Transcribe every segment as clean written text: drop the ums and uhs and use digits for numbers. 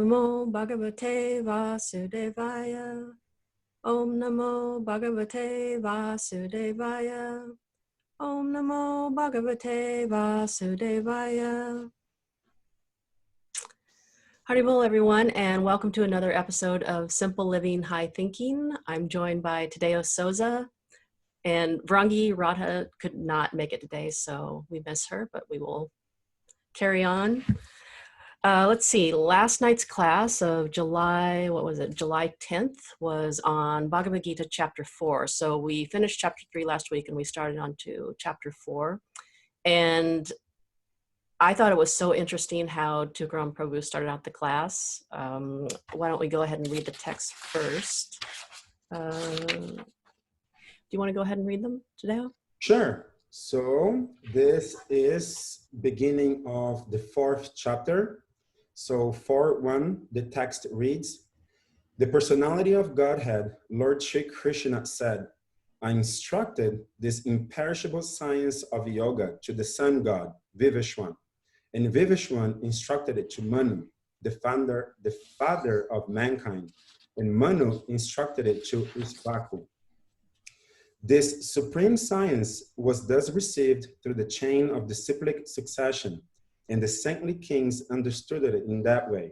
Namo Bhagavate Vasudevaya. Om Namo Bhagavate Vasudevaya. Om Namo Bhagavate Vasudevaya. Haribol, everyone, and welcome to another episode of Simple Living, High Thinking. I'm joined by Tadeo Souza, and Vrangi Radha could not make it today, so we miss her, but we will carry on. Let's see, last night's class of July 10th was on Bhagavad Gita chapter 4. So we finished chapter 3 last week and we started on to chapter 4. And I thought it was so interesting how Tukaram Prabhu started out the class. Why don't we go ahead and read the text first? Do you want to go ahead and read them, Tadeo? Sure. So this is beginning of the 4th chapter. So 4:1, the text reads, "The personality of Godhead, Lord Shri Krishna said, I instructed this imperishable science of yoga to the sun god, Vivasvān. And Vivasvān instructed it to Manu, the father of mankind. And Manu instructed it to Ishvaku. This supreme science was thus received through the chain of disciplic succession, and the saintly kings understood it in that way.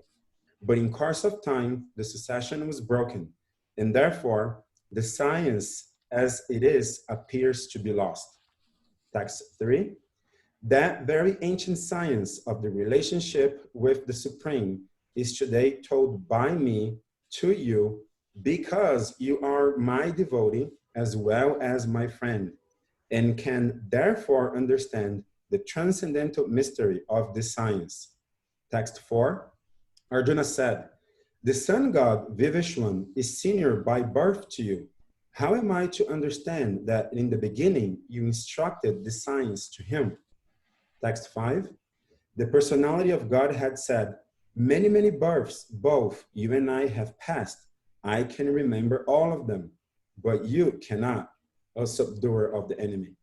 But in course of time, the succession was broken, and therefore the science as it is appears to be lost." Text 3. "That very ancient science of the relationship with the Supreme is today told by me to you because you are my devotee as well as my friend, and can therefore understand the transcendental mystery of this science." Text 4. Arjuna said, "The sun god Vivasvān is senior by birth to you. How am I to understand that in the beginning you instructed the science to him?" Text 5. "The personality of God had said, many, many births both you and I have passed. I can remember all of them, but you cannot, a subduer of the enemy."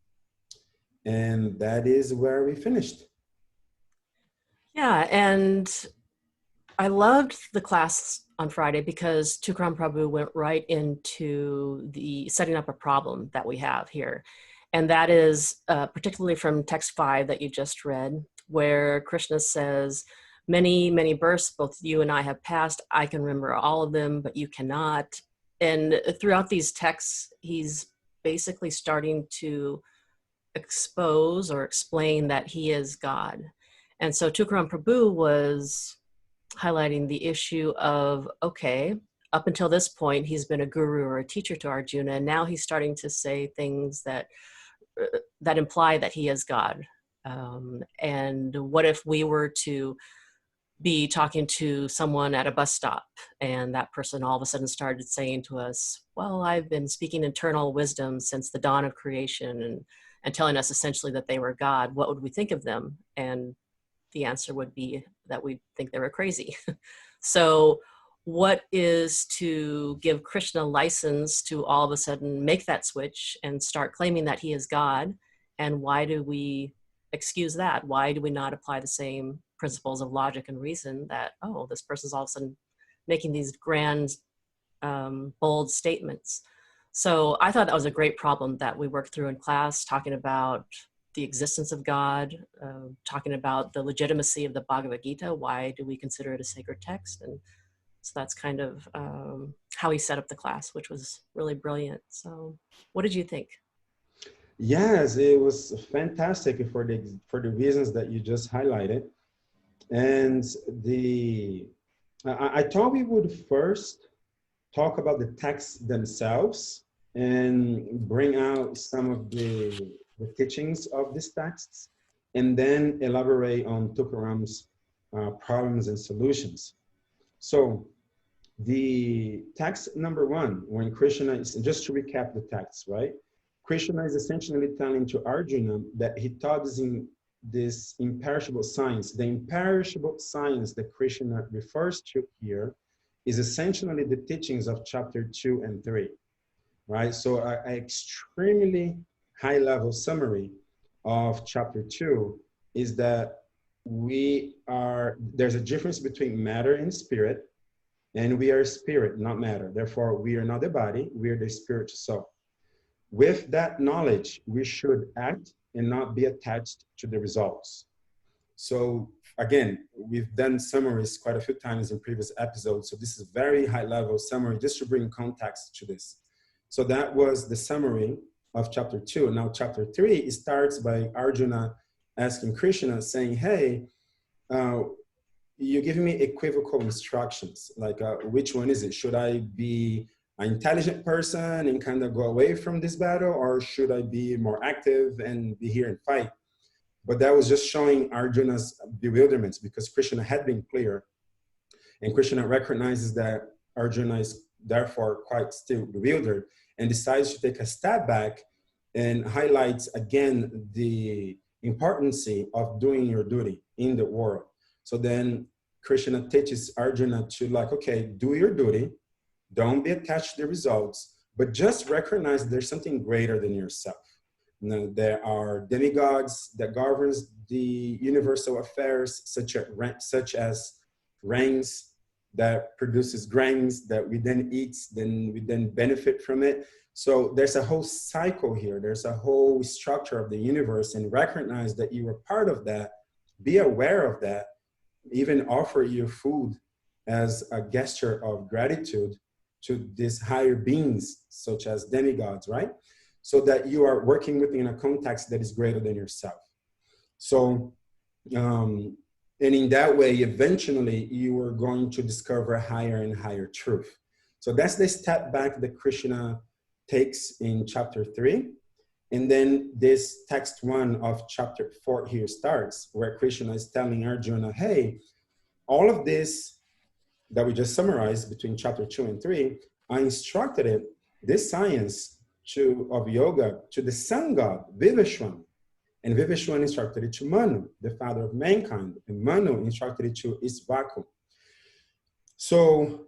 And that is where we finished. Yeah, and I loved the class on Friday because Tukaram Prabhu went right into the setting up a problem that we have here. And that is particularly from text 5 that you just read, where Krishna says, many, many births, both you and I have passed. I can remember all of them, but you cannot. And throughout these texts, he's basically starting to expose or explain that he is God. And so Tukaram Prabhu was highlighting the issue of, okay, up until this point, he's been a guru or a teacher to Arjuna, and now he's starting to say things that imply that he is God. And what if we were to be talking to someone at a bus stop and that person all of a sudden started saying to us, well, I've been speaking eternal wisdom since the dawn of creation, and telling us essentially that they were God, what would we think of them? And the answer would be that we think they were crazy. So what is to give Krishna license to all of a sudden make that switch and start claiming that he is God? And why do we excuse that? Why do we not apply the same principles of logic and reason that, oh, this person's all of a sudden making these grand, bold statements? So I thought that was a great problem that we worked through in class, talking about the existence of God, talking about the legitimacy of the Bhagavad Gita. Why do we consider it a sacred text? And so that's kind of how he set up the class, which was really brilliant. So what did you think? Yes, it was fantastic for the reasons that you just highlighted. And I thought we would first talk about the texts themselves and bring out some of the teachings of these texts, and then elaborate on Tukaram's problems and solutions. So the text number 1, when Krishna is, just to recap the text, right? Krishna is essentially telling to Arjuna that he taught this imperishable science. The imperishable science that Krishna refers to here is essentially the teachings of chapter 2 and 3, right? So an extremely high-level summary of chapter 2 is that there's a difference between matter and spirit, and we are spirit, not matter. Therefore, we are not the body, we are the spiritual soul. With that knowledge, we should act and not be attached to the results. So again, we've done summaries quite a few times in previous episodes. So this is a very high level summary just to bring context to this. So that was the summary of chapter 2. Now chapter 3, it starts by Arjuna asking Krishna, saying, hey, you're giving me equivocal instructions. Like, which one is it? Should I be an intelligent person and kind of go away from this battle, or should I be more active and be here and fight? But that was just showing Arjuna's bewilderment, because Krishna had been clear, and Krishna recognizes that Arjuna is therefore quite still bewildered and decides to take a step back and highlights again the importance of doing your duty in the world. So then Krishna teaches Arjuna to, like, okay, do your duty, don't be attached to the results, but just recognize there's something greater than yourself. Now, there are demigods that governs the universal affairs, such as rains that produces grains that we then eat, then we then benefit from it. So there's a whole cycle here. There's a whole structure of the universe, and recognize that you are part of that. Be aware of that. Even offer your food as a gesture of gratitude to these higher beings, such as demigods, right? So that you are working within a context that is greater than yourself. So, and in that way, eventually you are going to discover higher and higher truth. So that's the step back that Krishna takes in chapter 3. And then this text 1 of chapter 4 here starts, where Krishna is telling Arjuna, hey, all of this that we just summarized between chapter 2 and 3, I instructed it, this science of yoga, to the sun god, Vivasvān. And Vivasvān instructed it to Manu, the father of mankind. And Manu instructed it to Isvaku. So,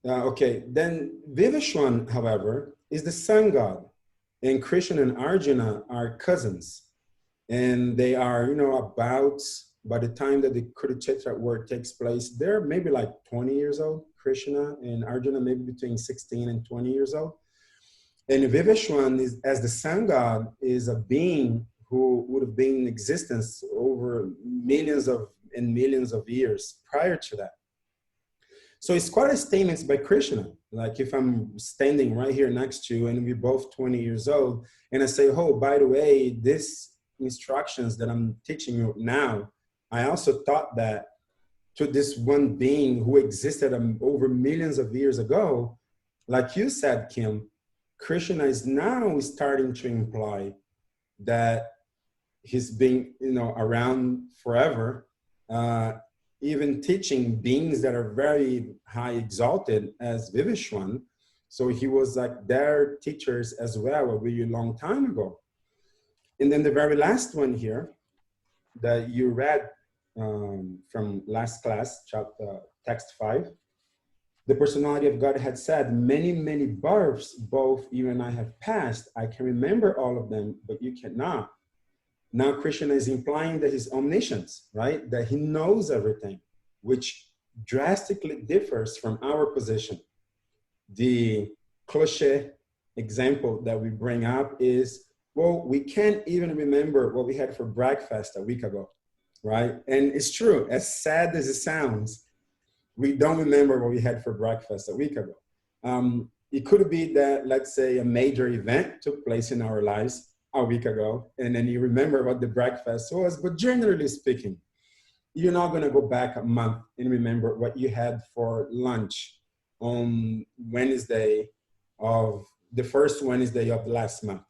okay, then Vivasvān, however, is the sun god. And Krishna and Arjuna are cousins. And they are, about, by the time that the Kurukshetra war takes place, they're maybe like 20 years old. Krishna and Arjuna maybe between 16 and 20 years old. And Vivasvān, as the sun god, is a being who would have been in existence over millions of years prior to that. So it's quite a statement by Krishna. Like, if I'm standing right here next to you and we're both 20 years old, and I say, oh, by the way, these instructions that I'm teaching you now, I also taught that to this one being who existed over millions of years ago. Like you said, Kim, Krishna is now starting to imply that he's been, around forever, even teaching beings that are very high exalted as Vivasvān. So he was like their teachers as well a really long time ago. And then the very last one here that you read from last class, chapter text 5, the personality of God had said, many, many births, both you and I have passed. I can remember all of them, but you cannot. Now Krishna is implying that he's omniscient, right? That he knows everything, which drastically differs from our position. The cliche example that we bring up is, well, we can't even remember what we had for breakfast a week ago, right? And it's true, as sad as it sounds, we don't remember what we had for breakfast a week ago. It could be that, let's say, a major event took place in our lives a week ago, and then you remember what the breakfast was, but generally speaking, you're not gonna go back a month and remember what you had for lunch on Wednesday of the first Wednesday of the last month.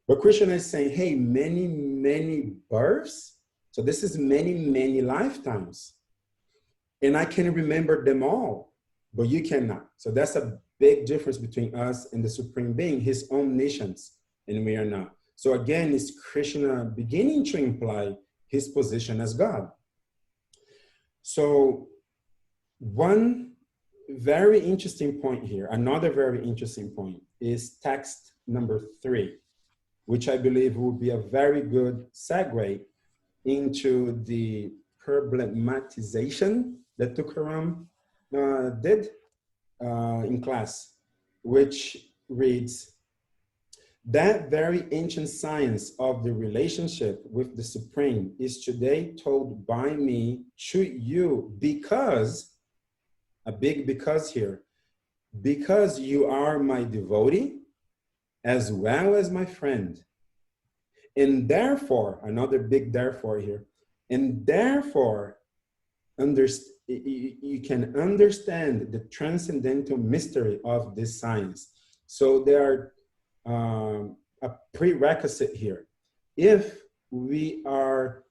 But Krishna is saying, hey, many, many births. So this is many, many lifetimes. And I can remember them all, but you cannot. So that's a big difference between us and the Supreme Being, his omniscience, and we are not. So again, is Krishna beginning to imply his position as God. So one very interesting point here, another very interesting point is text number 3, which I believe would be a very good segue into the problematization that Tukaram did in class, which reads, that very ancient science of the relationship with the Supreme is today told by me to you because, a big because here, because you are my devotee as well as my friend. And therefore, another big therefore here, and therefore, you can understand the transcendental mystery of this science. So there are a prerequisite here. If we are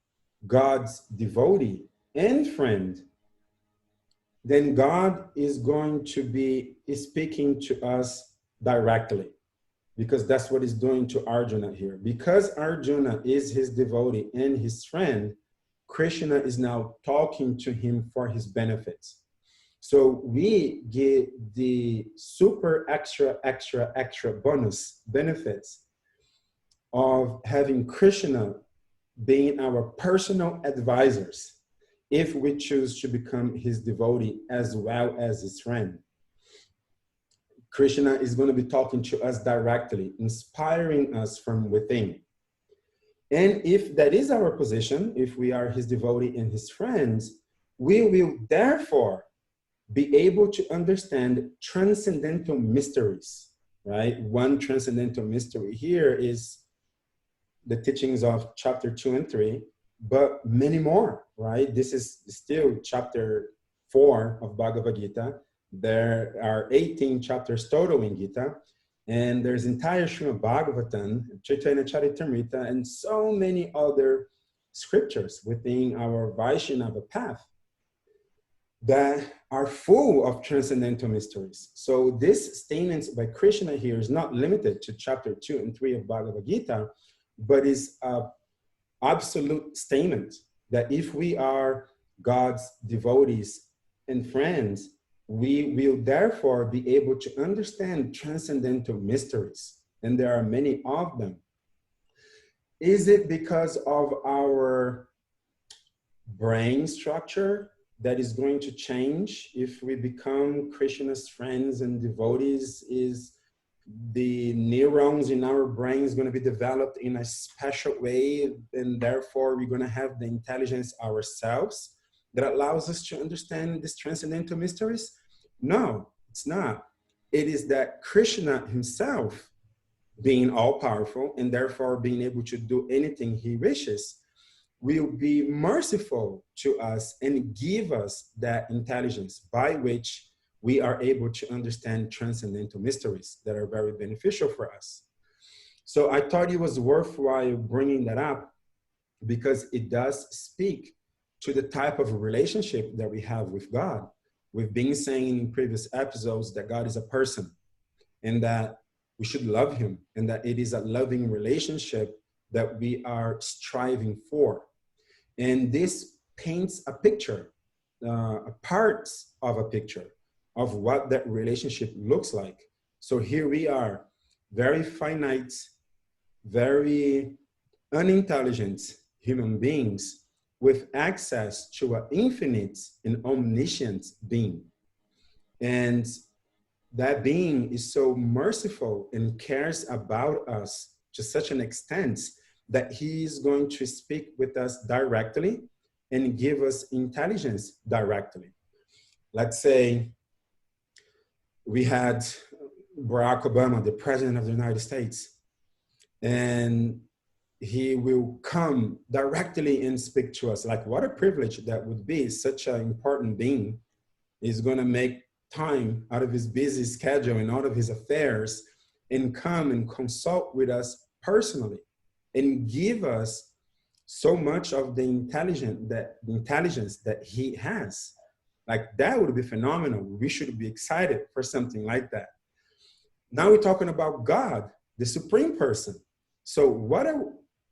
God's devotee and friend, then God is going to be speaking to us directly, because that's what he's doing to Arjuna here. Because Arjuna is his devotee and his friend, Krishna is now talking to him for his benefits. So we get the super extra bonus benefits of having Krishna being our personal advisors if we choose to become his devotee as well as his friend. Krishna is going to be talking to us directly, inspiring us from within. And if that is our position, if we are his devotee and his friends, we will therefore be able to understand transcendental mysteries, right? One transcendental mystery here is the teachings of chapter 2 and 3, but many more, right? This is still chapter 4 of Bhagavad Gita. There are 18 chapters total in Gita, and there's entire Srimad Bhagavatam, Chaitanya Charitamrita, and so many other scriptures within our Vaishnava path that are full of transcendental mysteries. So this statement by Krishna here is not limited to chapter 2 and 3 of Bhagavad Gita, but is an absolute statement that if we are God's devotees and friends, we will therefore be able to understand transcendental mysteries. And there are many of them. Is it because of our brain structure that is going to change if we become Krishna's friends and devotees? Is the neurons in our brains going to be developed in a special way, and therefore we're going to have the intelligence ourselves that allows us to understand these transcendental mysteries? No, it's not. It is that Krishna himself, being all-powerful and therefore being able to do anything he wishes, will be merciful to us and give us that intelligence by which we are able to understand transcendental mysteries that are very beneficial for us. So I thought it was worthwhile bringing that up because it does speak to the type of relationship that we have with God. We've been saying in previous episodes that God is a person and that we should love him, and that it is a loving relationship that we are striving for. And this paints a picture, a part of a picture of what that relationship looks like. So here we are, very finite, very unintelligent human beings with access to an infinite and omniscient being. And that being is so merciful and cares about us to such an extent that he is going to speak with us directly and give us intelligence directly. Let's say we had Barack Obama, the president of the United States, and he will come directly and speak to us. Like, what a privilege that would be. Such an important being is going to make time out of his busy schedule and out of his affairs and come and consult with us personally and give us so much of the intelligence that he has. Like, that would be phenomenal. We should be excited for something like that. Now we're talking about God, the supreme person. So what a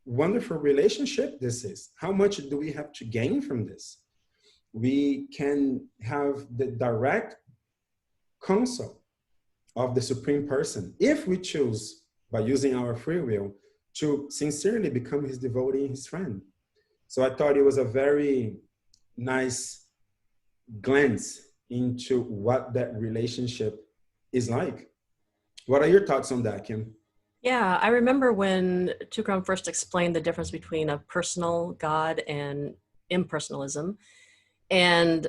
wonderful relationship this is. How much do we have to gain from this? We can have the direct counsel of the supreme person if we choose, by using our free will, to sincerely become his devotee, his friend. So I thought it was a very nice glance into what that relationship is like. What are your thoughts on that, Kim? Yeah, I remember when Tukram first explained the difference between a personal God and impersonalism. And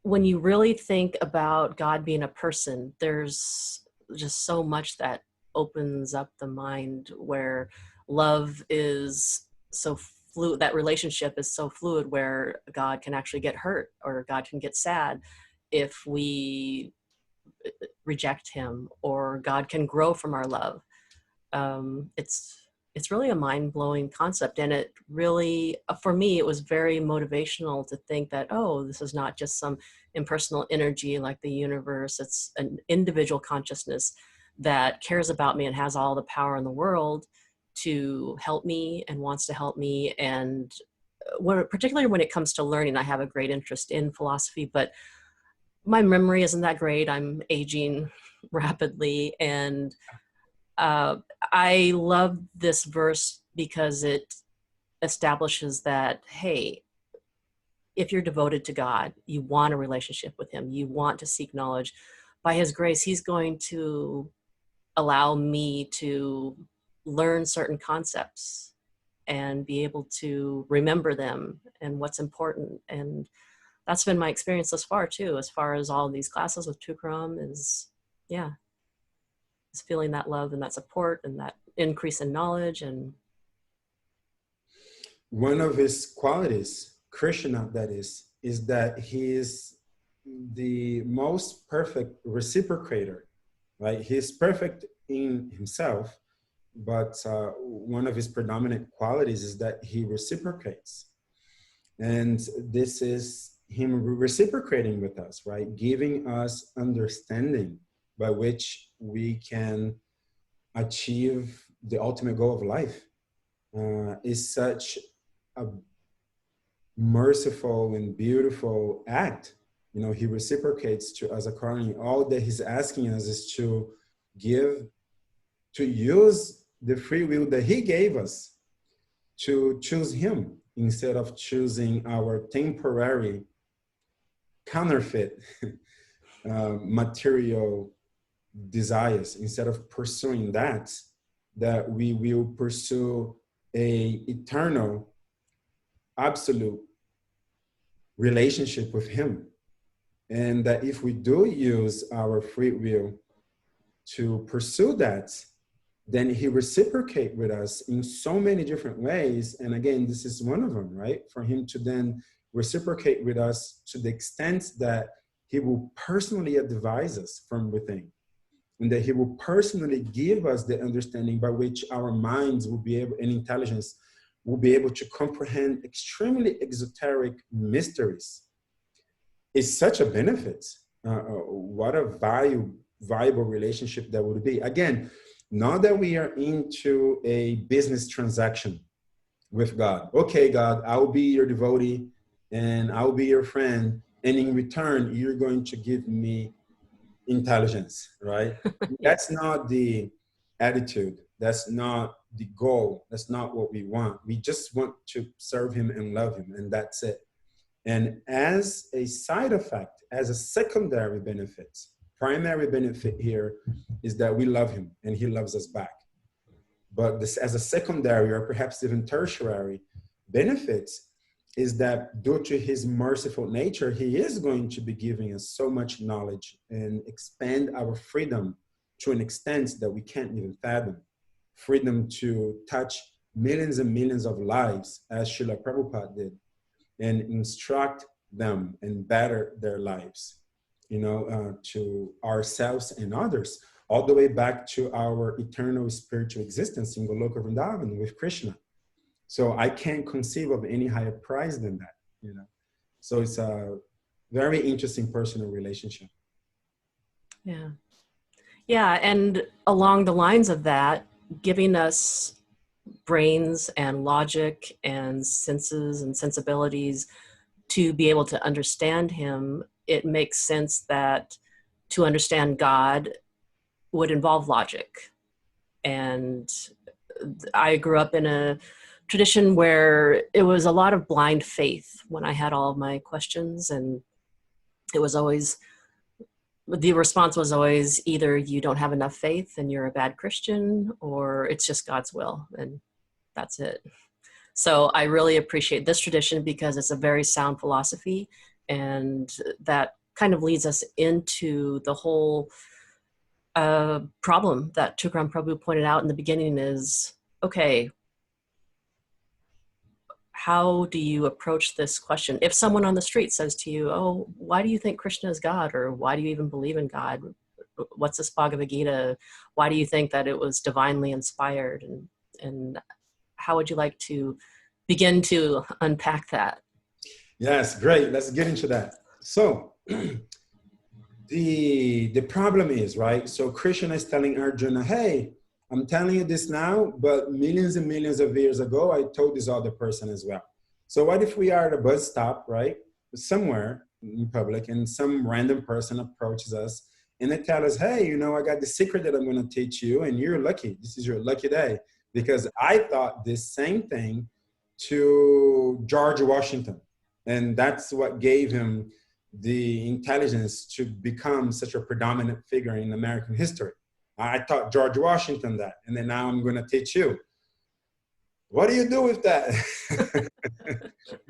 when you really think about God being a person, there's just so much that opens up the mind, where love is so fluid, that relationship is so fluid, where God can actually get hurt or God can get sad if we reject him, or God can grow from our love. It's really a mind-blowing concept, and it really, for me, it was very motivational to think that, oh, this is not just some impersonal energy like the universe. It's an individual consciousness that cares about me and has all the power in the world to help me and wants to help me. And particularly when it comes to learning, I have a great interest in philosophy, but my memory isn't that great. I'm aging rapidly, and I love this verse because it establishes that, hey, if you're devoted to God, you want a relationship with him, you want to seek knowledge, by his grace, he's going to allow me to learn certain concepts and be able to remember them and what's important. And that's been my experience thus far too, as far as all of these classes with Tukram is, yeah, is feeling that love and that support and that increase in knowledge. And one of his qualities, Krishna, that is that he is the most perfect reciprocator, right? He's perfect in himself, but one of his predominant qualities is that he reciprocates. And this is him reciprocating with us, right? Giving us understanding by which we can achieve the ultimate goal of life. Is such a merciful and beautiful act. You know, he reciprocates to us accordingly. All that he's asking us is to use the free will that he gave us to choose him instead of choosing our temporary counterfeit material desires. Instead of pursuing that we will pursue a eternal, absolute relationship with him. And that if we do use our free will to pursue that, then he reciprocate with us in so many different ways. And again, this is one of them, right? For him to then reciprocate with us to the extent that he will personally advise us from within, and that he will personally give us the understanding by which our minds will be able, and intelligence will be able to comprehend extremely exoteric mysteries. Is such a benefit. What a viable relationship that would be. Again, not that we are into a business transaction with God. Okay, God, I'll be your devotee and I'll be your friend. And in return, you're going to give me intelligence, right? That's not the attitude. That's not the goal. That's not what we want. We just want to serve him and love him, and that's it. And as a side effect, as a secondary benefit, primary benefit here is that we love him and he loves us back. But this, as a secondary or perhaps even tertiary benefit, is that due to his merciful nature, he is going to be giving us so much knowledge and expand our freedom to an extent that we can't even fathom. Freedom to touch millions and millions of lives, as Srila Prabhupada did, and instruct them and better their lives, you know, to ourselves and others, all the way back to our eternal spiritual existence in Goloka Vrindavan with Krishna. So I can't conceive of any higher prize than that, you know. So it's a very interesting personal relationship. yeah. Yeah, and along the lines of that, giving us brains and logic and senses and sensibilities to be able to understand him, it makes sense that to understand God would involve logic. And I grew up in a tradition where it was a lot of blind faith when I had all of my questions, and it was always, the response was always either you don't have enough faith and you're a bad Christian, or it's just God's will, and that's it. So I really appreciate this tradition because it's a very sound philosophy, and that kind of leads us into the whole problem that Tukram Prabhu pointed out in the beginning is, okay, how do you approach this question? If someone on the street says to you, oh, why do you think Krishna is God? Or why do you even believe in God? What's this Bhagavad Gita? Why do you think that it was divinely inspired? And how would you like to begin to unpack that? Yes, great. Let's get into that. So the problem is, right? So Krishna is telling Arjuna, hey, I'm telling you this now, but millions and millions of years ago, I told this other person as well. So what if we are at a bus stop, right? Somewhere in public, and some random person approaches us and they tell us, hey, you know, I got the secret that I'm going to teach you, and you're lucky. This is your lucky day, because I thought this same thing to George Washington. And that's what gave him the intelligence to become such a predominant figure in American history. I taught George Washington that, and then now I'm going to teach you. What do you do with that?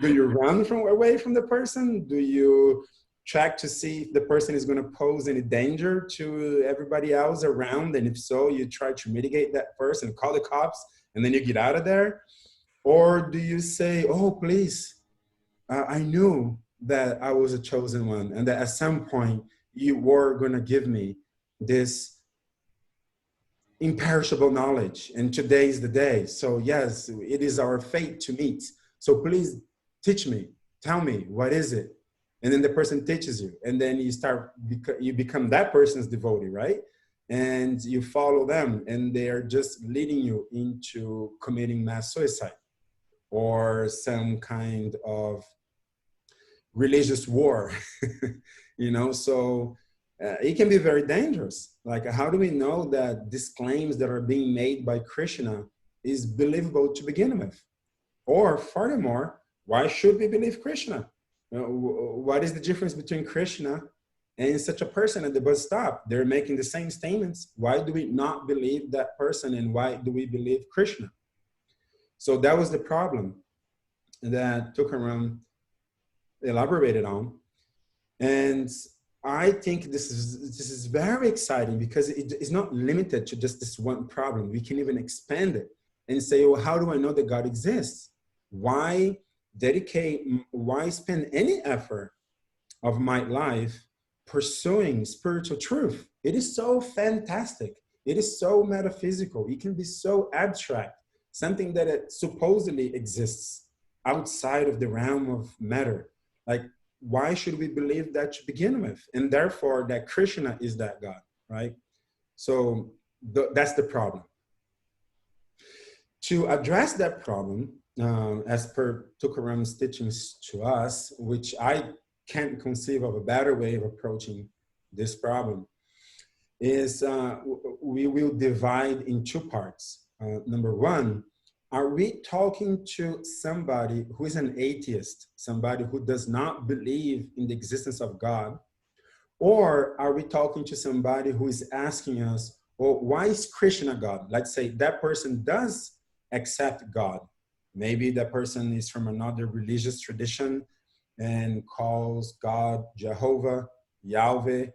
Do you run away from the person? Do you check to see if the person is going to pose any danger to everybody else around? And if so, you try to mitigate that first and call the cops, and then you get out of there? Or do you say, oh, please, I knew that I was a chosen one, and that at some point you were going to give me this imperishable knowledge, and today is the day. So yes, it is our fate to meet. So please teach me, tell me, what is it? And then the person teaches you, and then you become that person's devotee, right? And you follow them, and they are just leading you into committing mass suicide or some kind of religious war, you know? So it can be very dangerous. Like, how do we know that these claims that are being made by Krishna is believable to begin with? Or furthermore, why should we believe Krishna? What is the difference between Krishna and such a person at the bus stop? They're making the same statements. Why do we not believe that person, and why do we believe Krishna? So that was the problem that Tukaram elaborated on. And I think this is very exciting, because it's not limited to just this one problem. We can even expand it and say, well, how do I know that God exists? Why spend any effort of my life pursuing spiritual truth? It is so fantastic. It is so metaphysical. It can be so abstract, something that it supposedly exists outside of the realm of matter. Like, why should we believe that to begin with? And therefore that Krishna is that God, right? So that's the problem. To address that problem, as per Tukaram's teachings to us, which I can't conceive of a better way of approaching this problem, is we will divide in two parts. Number one, are we talking to somebody who is an atheist, somebody who does not believe in the existence of God? Or are we talking to somebody who is asking us, well, why is Krishna God? Let's say that person does accept God. Maybe that person is from another religious tradition and calls God Jehovah, Yahweh,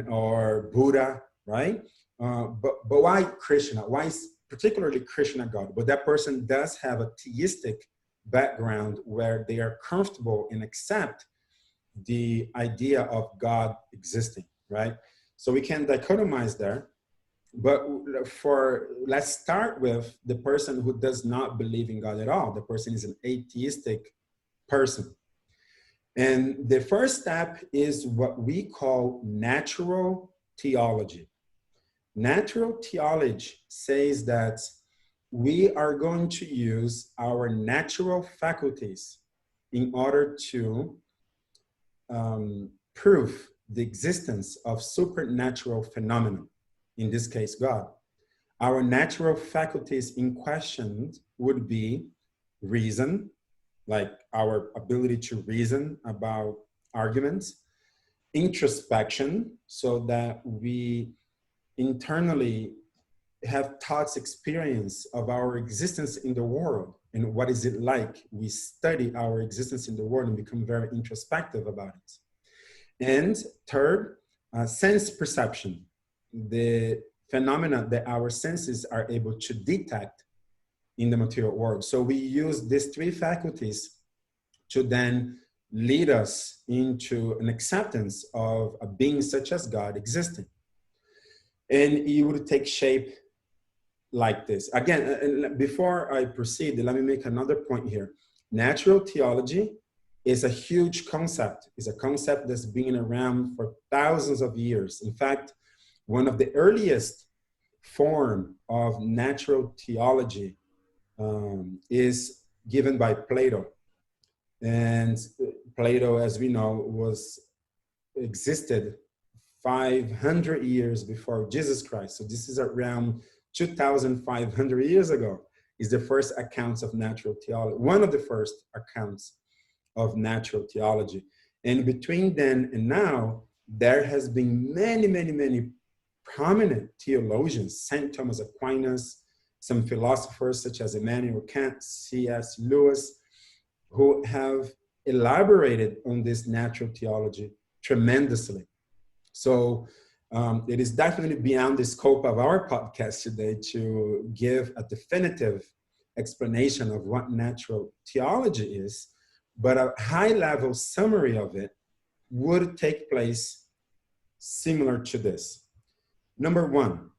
or Buddha, right? But why Krishna? Why is particularly Krishna God? But that person does have a theistic background where they are comfortable and accept the idea of God existing, right? So we can dichotomize there. But let's start with the person who does not believe in God at all. The person is an atheistic person. And the first step is what we call natural theology. Natural theology says that we are going to use our natural faculties in order to prove the existence of supernatural phenomena, in this case, God. our natural faculties in question would be reason, like our ability to reason about arguments, introspection, so that we internally have thoughts, experience of our existence in the world and what is it like. We study our existence in the world and become very introspective about it. And third, sense perception, the phenomena that our senses are able to detect in the material world. So we use these three faculties to then lead us into an acceptance of a being such as God existing. And it would take shape like this. Again, before I proceed, let me make another point here. Natural theology is a huge concept. It's a concept that's been around for thousands of years. In fact, one of the earliest form of natural theology is given by Plato. And Plato, as we know, existed 500 years before Jesus Christ. So this is around 2,500 years ago is the first accounts of natural theology, one of the first accounts of natural theology. And between then and now, there has been many prominent theologians, St. Thomas Aquinas, some philosophers such as Immanuel Kant, C.S. Lewis, who have elaborated on this natural theology tremendously. So it is definitely beyond the scope of our podcast today to give a definitive explanation of what natural theology is, but a high-level summary of it would take place similar to this. Number one,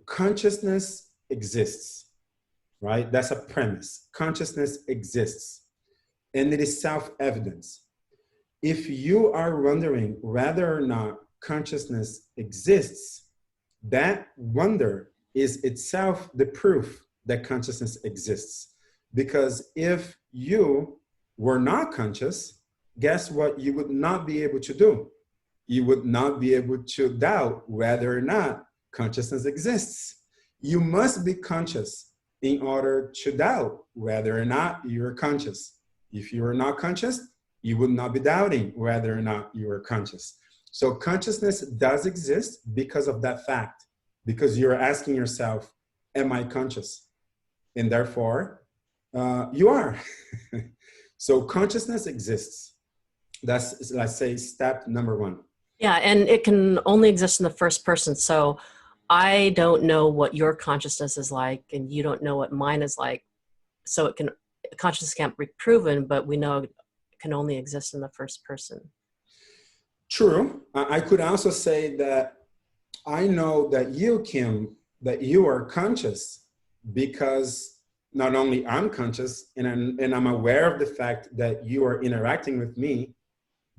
consciousness exists, right? That's a premise. Consciousness exists, and it is self-evident. If you are wondering whether or not consciousness exists, that wonder is itself the proof that consciousness exists. Because if you were not conscious, guess what you would not be able to do? You would not be able to doubt whether or not consciousness exists. You must be conscious in order to doubt whether or not you're conscious. If you are not conscious, you would not be doubting whether or not you are conscious. So consciousness does exist because of that fact, because you're asking yourself, am I conscious? And therefore, you are. So consciousness exists. That's, let's say, step number one. Yeah, and it can only exist in the first person. So I don't know what your consciousness is like, and you don't know what mine is like. So consciousness can't be proven, but we know it can only exist in the first person. True. I could also say that I know that you, Kim, that you are conscious because not only I'm conscious and I'm aware of the fact that you are interacting with me,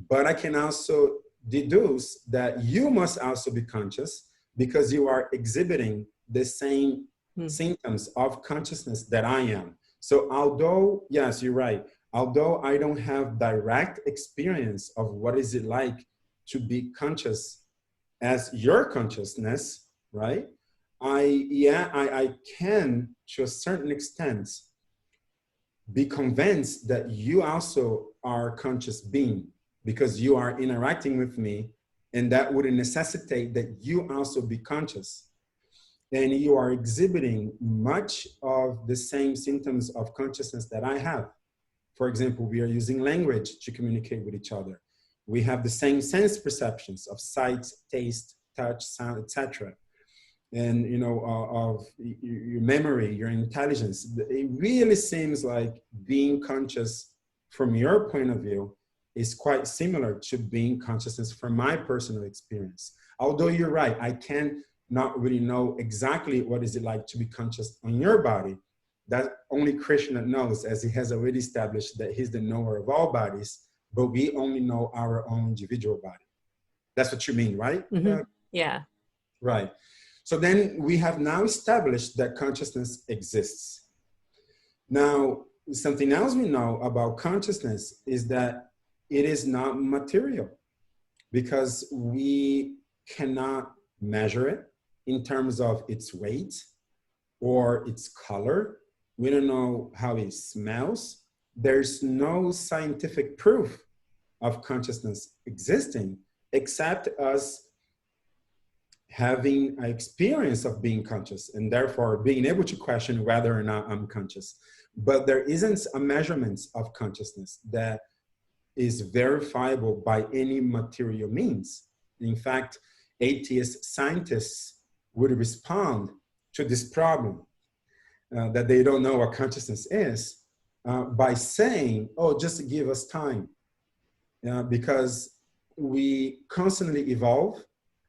but I can also deduce that you must also be conscious because you are exhibiting the same symptoms of consciousness that I am. So although, yes, you're right, although I don't have direct experience of what is it like to be conscious as your consciousness, right? I can, to a certain extent, be convinced that you also are a conscious being because you are interacting with me, and that would necessitate that you also be conscious. And you are exhibiting much of the same symptoms of consciousness that I have. For example, we are using language to communicate with each other. We have the same sense perceptions of sight, taste, touch, sound, etc. And of your memory, your intelligence. It really seems like being conscious from your point of view is quite similar to being consciousness from my personal experience. Although you're right, I can not really know exactly what is it like to be conscious on your body. That only Krishna knows, as he has already established that he's the knower of all bodies, but we only know our own individual body. That's what you mean, right? Mm-hmm. Yeah. Right. So then we have now established that consciousness exists. Now, something else we know about consciousness is that it is not material, because we cannot measure it in terms of its weight or its color. We don't know how it smells. There's no scientific proof of consciousness existing except us having an experience of being conscious and therefore being able to question whether or not I'm conscious. But there isn't a measurement of consciousness that is verifiable by any material means. In fact, atheist scientists would respond to this problem that they don't know what consciousness is by saying, oh, just give us time. Because we constantly evolve.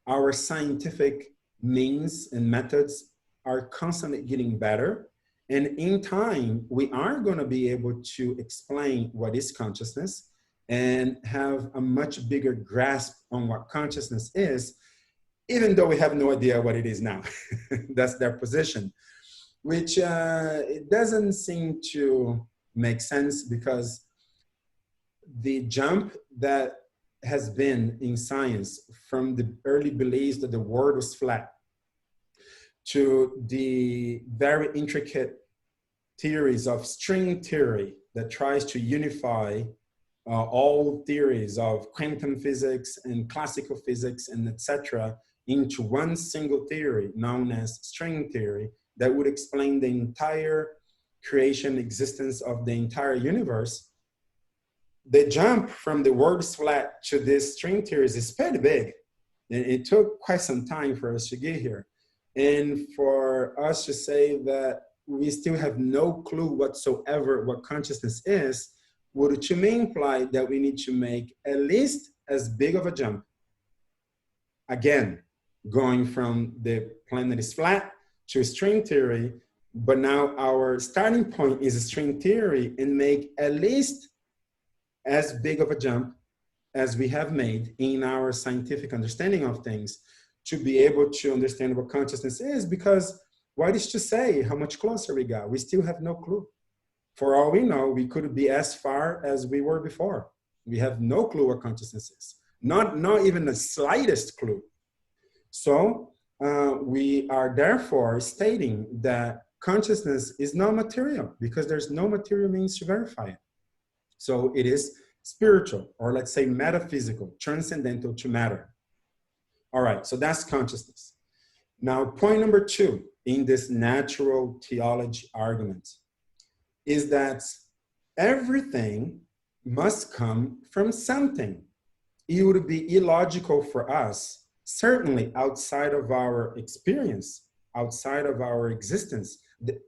Our scientific means and methods are constantly getting better. And in time, we are going to be able to explain what is consciousness and have a much bigger grasp on what consciousness is, even though we have no idea what it is now. That's their position, which it doesn't seem to make sense, because the jump that has been in science from the early beliefs that the world was flat to the very intricate theories of string theory that tries to unify all theories of quantum physics and classical physics and etc. into one single theory known as string theory that would explain the entire creation existence of the entire universe. The jump from the world is flat to this string theories is pretty big. And it took quite some time for us to get here. And for us to say that we still have no clue whatsoever what consciousness is, would to me imply that we need to make at least as big of a jump. Again, going from the planet is flat to string theory, but now our starting point is string theory, and make at least as big of a jump as we have made in our scientific understanding of things to be able to understand what consciousness is, because what is to say how much closer we got? We still have no clue. For all we know, we could be as far as we were before. We have no clue what consciousness is, not even the slightest clue. So we are therefore stating that consciousness is not material, because there's no material means to verify it. So it is spiritual, or let's say metaphysical, transcendental to matter. All right, so that's consciousness. Now, point number 2 in this natural theology argument is that everything must come from something. It would be illogical for us, certainly outside of our experience, outside of our existence.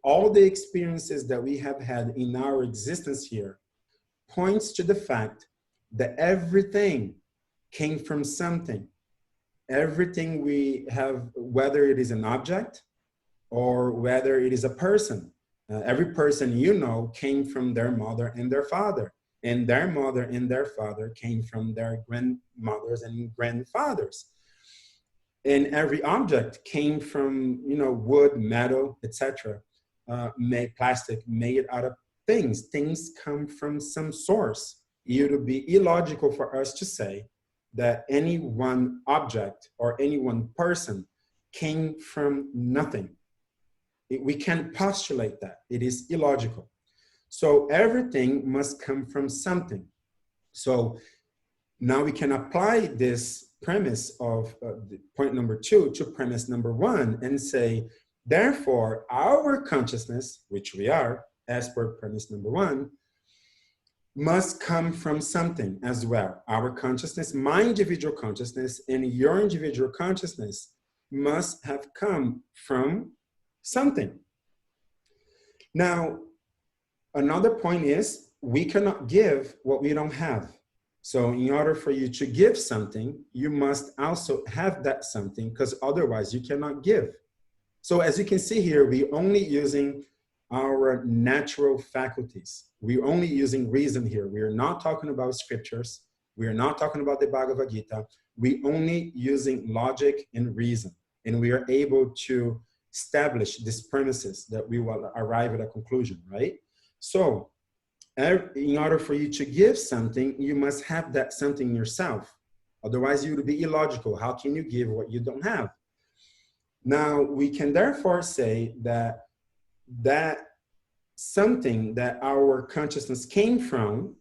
All the experiences that we have had in our existence here points to the fact that everything came from something. Everything we have, whether it is an object or whether it is a person, every person you know came from their mother and their father, and their mother and their father came from their grandmothers and grandfathers. And every object came from, wood, metal, etc. Made plastic, made out of things. Things come from some source. It would be illogical for us to say that any one object or any one person came from nothing. We can't postulate that. It is illogical. So everything must come from something. So now we can apply this premise of point number 2 to premise number 1 and say, therefore, our consciousness, which we are, as per premise number 1, must come from something as well. Our consciousness, my individual consciousness, and your individual consciousness must have come from something. Now, another point is, we cannot give what we don't have. So in order for you to give something, you must also have that something, because otherwise you cannot give. So as you can see here, we're only using our natural faculties. We're only using reason here. We are not talking about scriptures. We are not talking about the Bhagavad Gita. We're only using logic and reason. And we are able to establish these premises that we will arrive at a conclusion, right? So in order for you to give something, you must have that something yourself. Otherwise, you would be illogical. How can you give what you don't have? Now, we can therefore say that something that our consciousness came from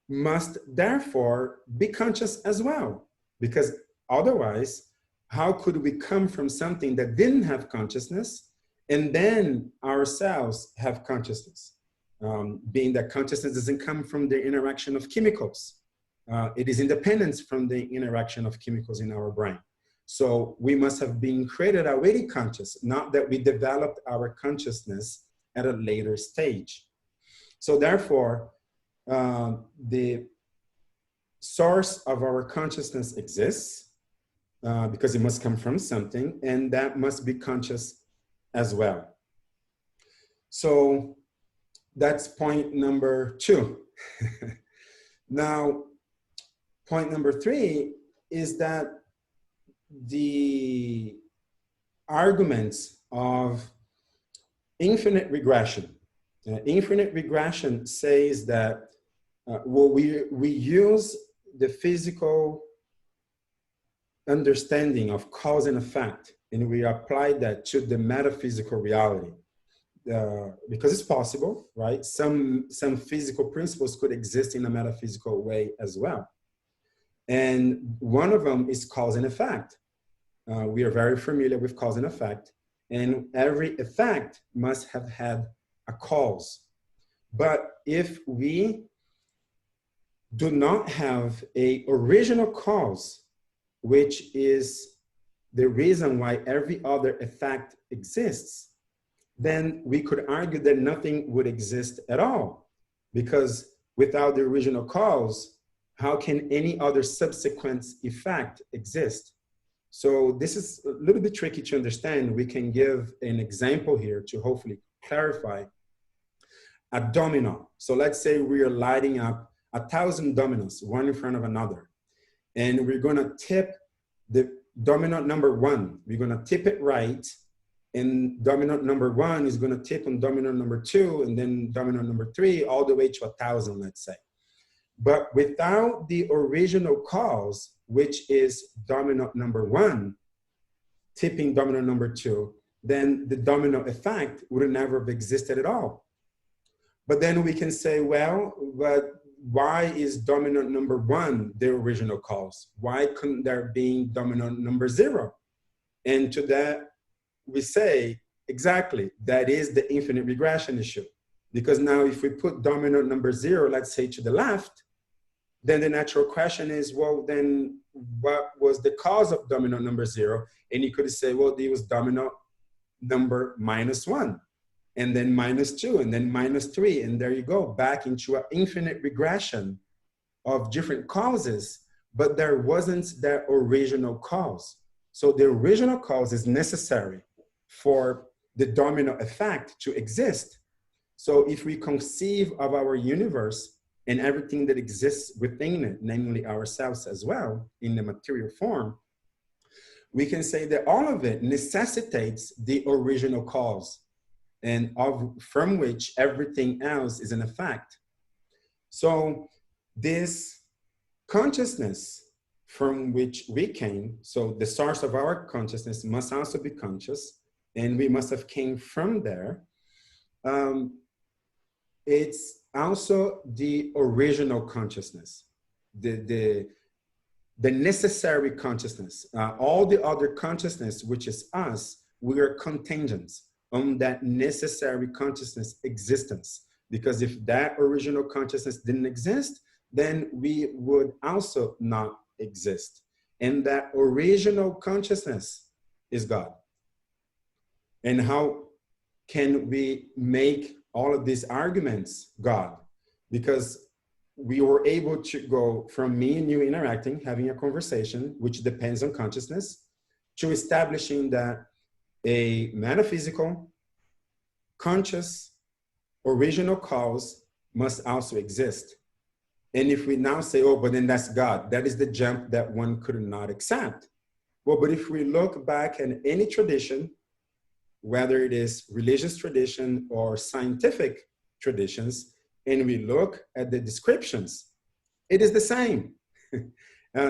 must therefore be conscious as well, because otherwise, how could we come from something that didn't have consciousness and then ourselves have consciousness? Being that consciousness doesn't come from the interaction of chemicals. It is independent from the interaction of chemicals in our brain. So we must have been created already conscious, not that we developed our consciousness at a later stage. So therefore, the source of our consciousness exists because it must come from something, and that must be conscious as well. So that's point number 2. Now, point number 3 is that the arguments of infinite regression. Infinite regression says that well, we use the physical understanding of cause and effect, and we apply that to the metaphysical reality. Because it's possible, right? Some physical principles could exist in a metaphysical way as well. And one of them is cause and effect. We are very familiar with cause and effect, and every effect must have had a cause. But if we do not have an original cause, which is the reason why every other effect exists, then we could argue that nothing would exist at all. Because without the original cause, how can any other subsequent effect exist? So this is a little bit tricky to understand. We can give an example here to hopefully clarify. A domino. So let's say we are lighting up 1,000 dominoes, one in front of another. And we're gonna tip the domino number 1. We're gonna tip it right, and domino number 1 is gonna tip on domino number 2, and then domino number 3, all the way to 1,000, let's say. But without the original cause, which is domino number 1, tipping domino number 2, then the domino effect would never have existed at all. But then we can say, well, but why is domino number 1 the original cause? Why couldn't there be domino number 0? And to that, we say, exactly, that is the infinite regression issue. Because now if we put domino number 0, let's say to the left, then the natural question is, well, then what was the cause of domino number 0? And you could say, well, it was domino number -1. And then -2, and then -3, and there you go, back into an infinite regression of different causes, but there wasn't that original cause. So the original cause is necessary for the domino effect to exist. So if we conceive of our universe and everything that exists within it, namely ourselves as well, in the material form, we can say that all of it necessitates the original cause, and from which everything else is an effect. So this consciousness from which we came, so the source of our consciousness must also be conscious, and we must have came from there. It's also the original consciousness, the necessary consciousness. All the other consciousness, which is us, we are contingent on that necessary consciousness existence. Because if that original consciousness didn't exist, then we would also not exist. And that original consciousness is God. And how can we make all of these arguments God? Because we were able to go from me and you interacting, having a conversation, which depends on consciousness, to establishing that a metaphysical, conscious, original cause must also exist. And if we now say, oh, but then that's God, that is the jump that one could not accept. Well, but if we look back at any tradition, whether it is religious tradition or scientific traditions, and we look at the descriptions, it is the same.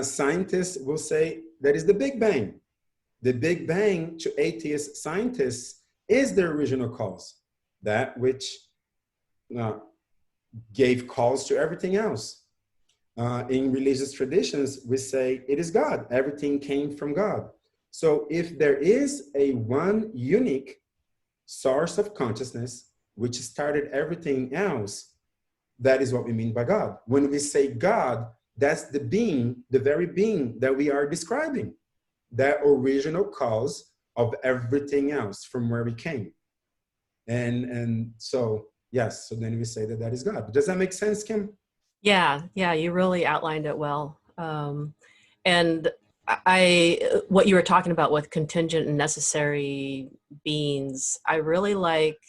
Scientists will say that is the Big Bang. The Big Bang to atheist scientists is the original cause, that which gave cause to everything else. In religious traditions, we say it is God. Everything came from God. So if there is a one unique source of consciousness, which started everything else, that is what we mean by God. When we say God, that's the being, the very being that we are describing, that original cause of everything else from where we came. And so, yes, so then we say that that is God. Does that make sense, Kim? Yeah, you really outlined it well. And what you were talking about with contingent and necessary beings, I really like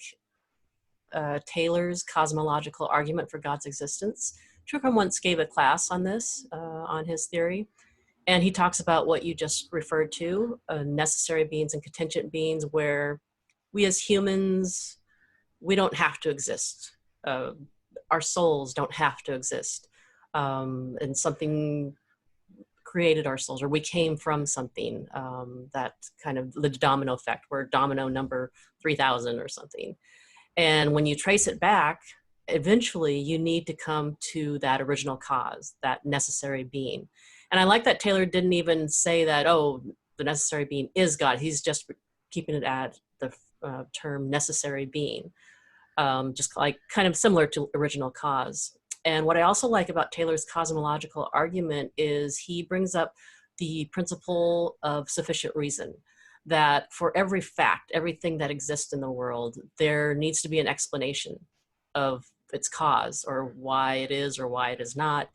Taylor's cosmological argument for God's existence. Trukram once gave a class on this, on his theory, and he talks about what you just referred to, necessary beings and contingent beings, where we as humans, we don't have to exist. Our souls don't have to exist. And something created our souls, or we came from something, that kind of the domino effect, where domino number 3000 or something. And when you trace it back, eventually you need to come to that original cause, that necessary being. And I like that Taylor didn't even say that, oh, the necessary being is God. He's just keeping it at the term necessary being, just like kind of similar to original cause. And what I also like about Taylor's cosmological argument is he brings up the principle of sufficient reason, that for every fact, everything that exists in the world, there needs to be an explanation of its cause, or why it is or why it is not.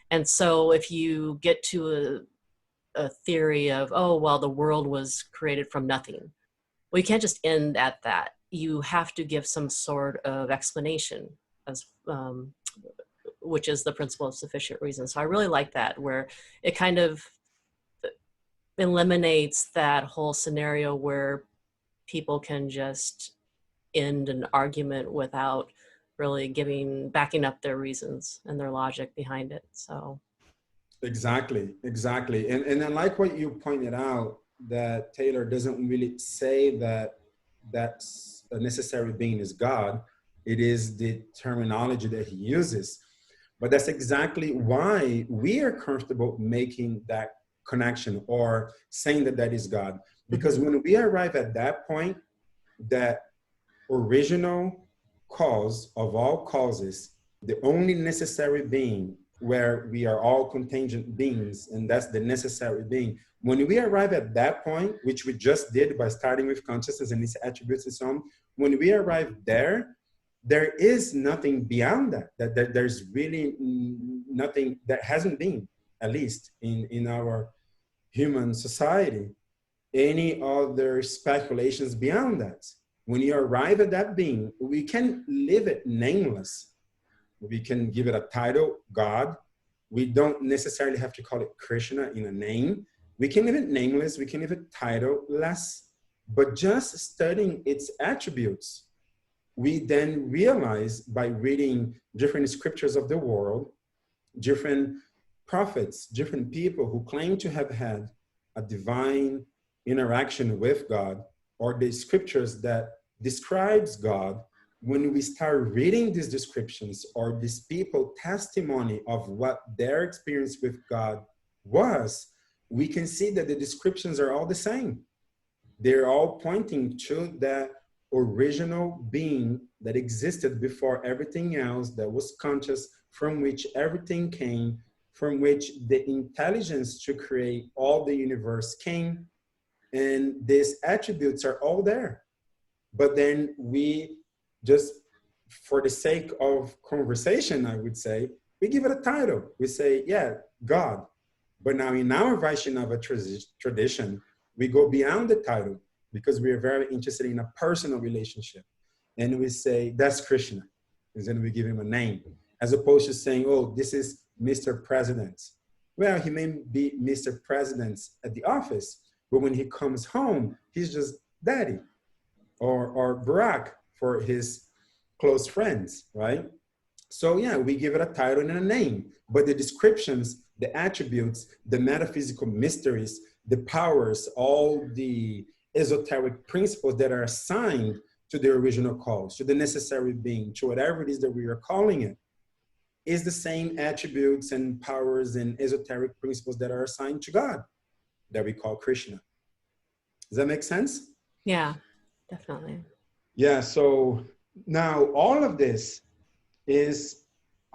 And so if you get to a theory of, oh, well, the world was created from nothing, well, you can't just end at that. You have to give some sort of explanation, as which is the principle of sufficient reason. So I really like that, where it kind of eliminates that whole scenario where people can just end an argument without really backing up their reasons and their logic behind it. So exactly. And I like what you pointed out, that Taylor doesn't really say that that's a necessary being is God. It is the terminology that he uses. But that's exactly why we are comfortable making that connection or saying that that is God. Because when we arrive at that point, that original cause of all causes, the only necessary being, where we are all contingent beings, and that's the necessary being. When we arrive at that point, which we just did by starting with consciousness and its attributes and so on, when we arrive there, there is nothing beyond that, there's really nothing that hasn't been, at least in our human society, any other speculations beyond that. When you arrive at that being, we can leave it nameless. We can give it a title, God. We don't necessarily have to call it Krishna in a name. We can leave it nameless, we can leave it titleless, but just studying its attributes, we then realize by reading different scriptures of the world, different prophets, different people who claim to have had a divine interaction with God, or the scriptures that describes God, when we start reading these descriptions or these people testimony of what their experience with God was, we can see that the descriptions are all the same. They're all pointing to that original being that existed before everything else, that was conscious, from which everything came, from which the intelligence to create all the universe came. And these attributes are all there. But then we just, for the sake of conversation, I would say, we give it a title. We say, yeah, God. But now in our Vaishnava tradition, we go beyond the title, because we are very interested in a personal relationship. And we say, that's Krishna. And then we give him a name, as opposed to saying, oh, this is Mr. President. Well, he may be Mr. President at the office, but when he comes home, he's just daddy, or Barack for his close friends, right? So yeah, we give it a title and a name, but the descriptions, the attributes, the metaphysical mysteries, the powers, all the esoteric principles that are assigned to the original cause, to the necessary being, to whatever it is that we are calling it, is the same attributes and powers and esoteric principles that are assigned to God, that we call Krishna. Does that make sense? Yeah, definitely. Yeah, so now all of this is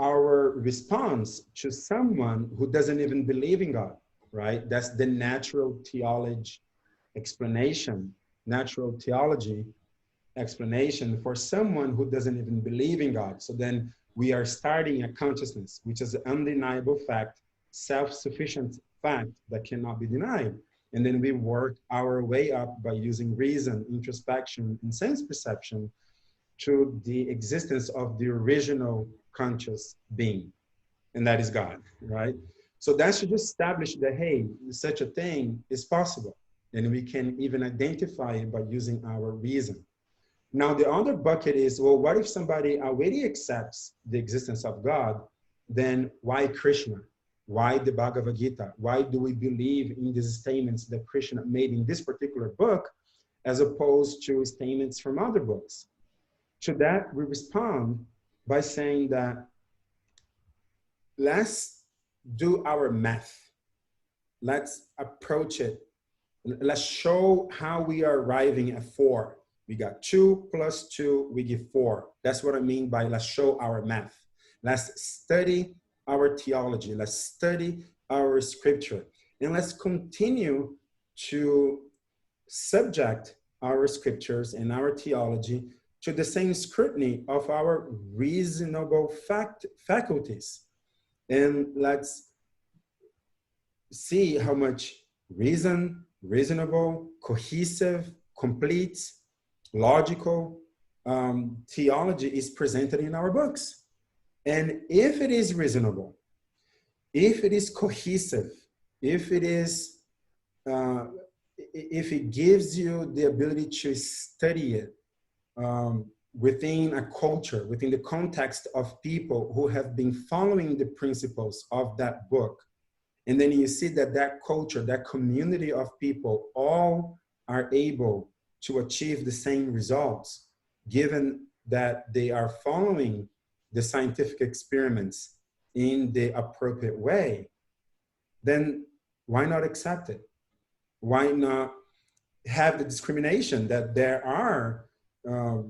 our response to someone who doesn't even believe in God, right? That's the natural theology explanation, natural theology explanation for someone who doesn't even believe in God. So then we are starting a consciousness, which is an undeniable fact, self-sufficient fact that cannot be denied. And then we work our way up by using reason, introspection, and sense perception to the existence of the original conscious being, and that is God, right? So that should establish that, hey, such a thing is possible, and we can even identify it by using our reason. Now, the other bucket is, well, what if somebody already accepts the existence of God? Then why Krishna? Why the Bhagavad Gita? Why do we believe in these statements that Krishna made in this particular book, as opposed to statements from other books? To that, we respond by saying that let's do our math. Let's approach it. Let's show how we are arriving at 4. We got 2 plus 2, we give 4. That's what I mean by let's show our math. Let's study our theology. Let's study our scripture. And let's continue to subject our scriptures and our theology to the same scrutiny of our reasonable faculties. And let's see how much reasonable, cohesive, complete, logical theology is presented in our books. And if it is reasonable, if it is cohesive, if it is, if it gives you the ability to study it within a culture, within the context of people who have been following the principles of that book, and then you see that that culture, that community of people, all are able to achieve the same results, given that they are following the scientific experiments in the appropriate way, then why not accept it? Why not have the discrimination that there are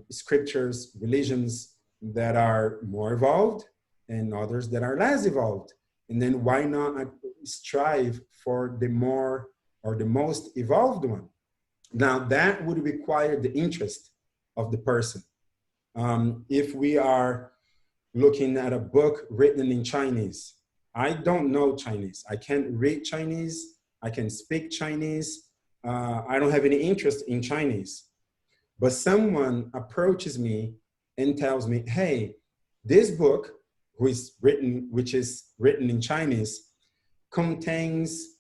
scriptures, religions that are more evolved and others that are less evolved? And then why not strive for the more or the most evolved one? Now that would require the interest of the person. If we are looking at a book written in Chinese, I don't know Chinese. I can't read Chinese. I can speak Chinese. I don't have any interest in Chinese. But someone approaches me and tells me, hey, this book, which is written in Chinese, contains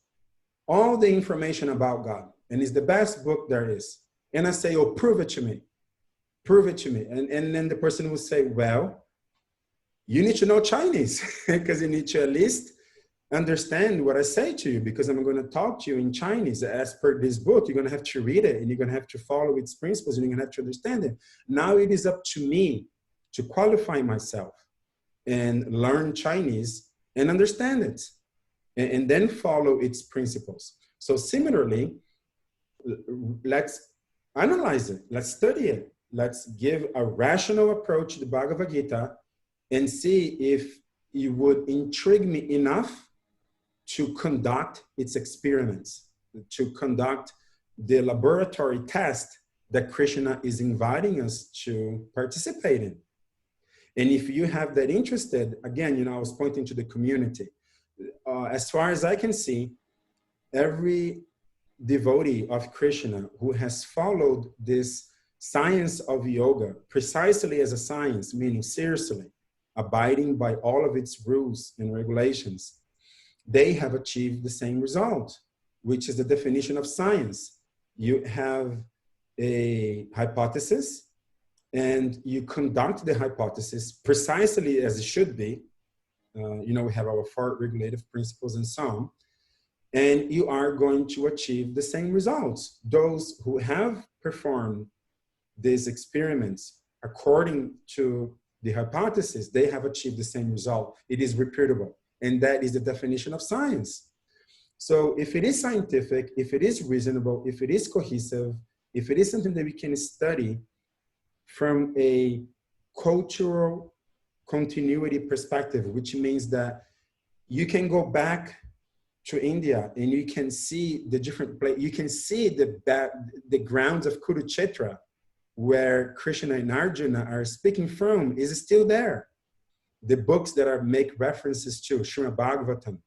all the information about God and is the best book there is. And I say, oh, prove it to me. Prove it to me. And then the person will say, well, you need to know Chinese because you need to at least understand what I say to you, because I'm going to talk to you in Chinese. As per this book, you're going to have to read it and you're going to have to follow its principles and you're going to have to understand it. Now it is up to me to qualify myself and learn Chinese and understand it and then follow its principles. So similarly, let's analyze it. Let's study it. Let's give a rational approach to the Bhagavad Gita and see if it would intrigue me enough to conduct its experiments, to conduct the laboratory test that Krishna is inviting us to participate in. And if you have that interested, again, I was pointing to the community. As far as I can see, every devotee of Krishna who has followed this science of yoga precisely as a science, meaning seriously, abiding by all of its rules and regulations, they have achieved the same result, which is the definition of science. You have a hypothesis and you conduct the hypothesis precisely as it should be. We have our 4 regulative principles and so on. and you are going to achieve the same results. Those who have performed these experiments according to the hypothesis, they have achieved the same result. It is repeatable, and that is the definition of science. So if it is scientific, if it is reasonable, if it is cohesive, if it is something that we can study from a cultural continuity perspective, which means that you can go back to India and you can see the different places, you can see the grounds of Kurukshetra, where Krishna and Arjuna are speaking from, is still there. The books that are make references to Srimad Bhagavatam,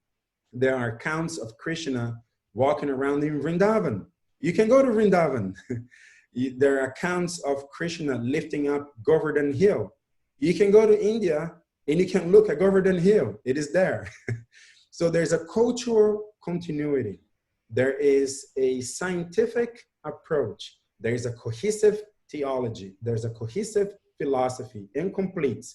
there are accounts of Krishna walking around in Vrindavan. You can go to Vrindavan. There are accounts of Krishna lifting up Govardhan Hill. You can go to India and you can look at Govardhan Hill. It is there. So there's a cultural continuity. There is a scientific approach. There is a cohesive theology. There's a cohesive philosophy, incomplete.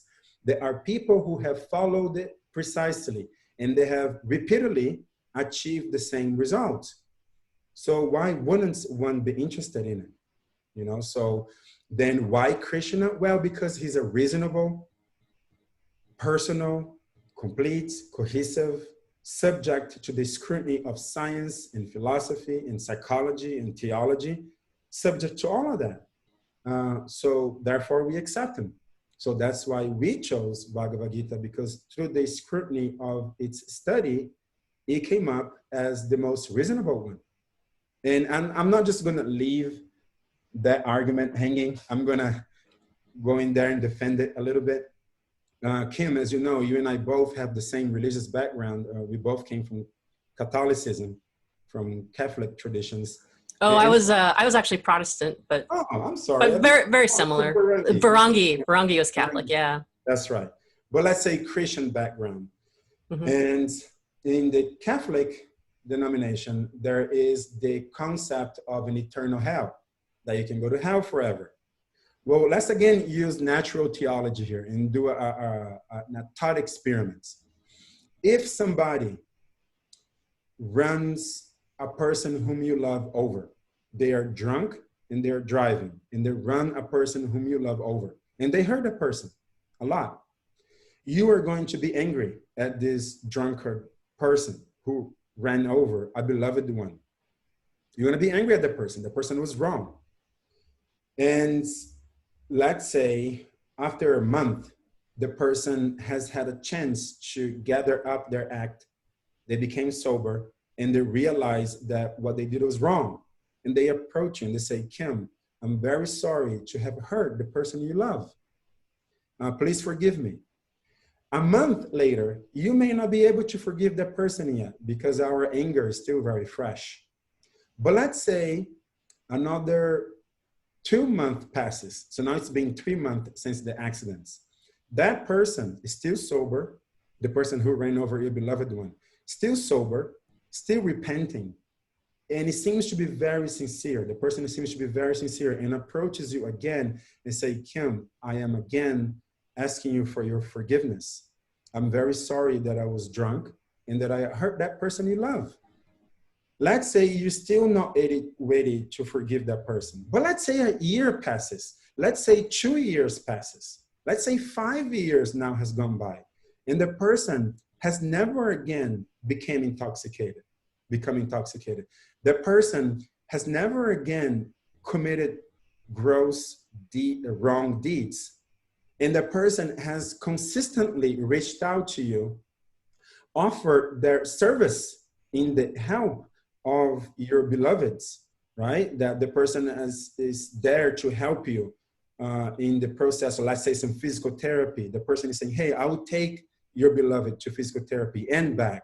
There are people who have followed it precisely, and they have repeatedly achieved the same results. So why wouldn't one be interested in it? You know, so then why Krishna? Well, because he's a reasonable, personal, complete, cohesive, subject to the scrutiny of science and philosophy and psychology and theology, subject to all of that. So therefore we accept him. So that's why we chose Bhagavad Gita, because through the scrutiny of its study, it came up as the most reasonable one. And I'm not just going to leave that argument hanging. I'm going to go in there and defend it a little bit. Kim, as you know, you and I both have the same religious background. We both came from Catholicism, from Catholic traditions. Oh, I was actually Protestant, but oh, I'm sorry, but very similar. Varangi was Catholic, yeah. That's right. But let's say Christian background. Mm-hmm. And in the Catholic denomination, there is the concept of an eternal hell, that you can go to hell forever. Well, let's again use natural theology here and do a thought experiments. If somebody runs a person whom you love over, they are drunk and they're driving, and they run a person whom you love over, and they hurt a person a lot, you are going to be angry at this drunkard person who ran over a beloved one. You're going to be angry at the person was wrong. And let's say after a month, the person has had a chance to gather up their act. They became sober and they realized that what they did was wrong. And they approach you and they say, Kim, I'm very sorry to have hurt the person you love. Please forgive me. A month later, you may not be able to forgive that person yet because our anger is still very fresh. But let's say another 2 months passes. So now it's been 3 months since the accidents. That person is still sober. The person who ran over your beloved one, still sober, still repenting. And it seems to be very sincere. The person seems to be very sincere and approaches you again and say, Kim, I am again asking you for your forgiveness. I'm very sorry that I was drunk and that I hurt that person you love. Let's say you're still not ready to forgive that person. But let's say a year passes. Let's say 2 years passes. Let's say 5 years now has gone by. And the person has never again become intoxicated. The person has never again committed gross wrong deeds. And the person has consistently reached out to you, offered their service in the help of your beloveds, right? That the person is there to help you in the process of, let's say, some physical therapy. The person is saying, hey, I will take your beloved to physical therapy and back.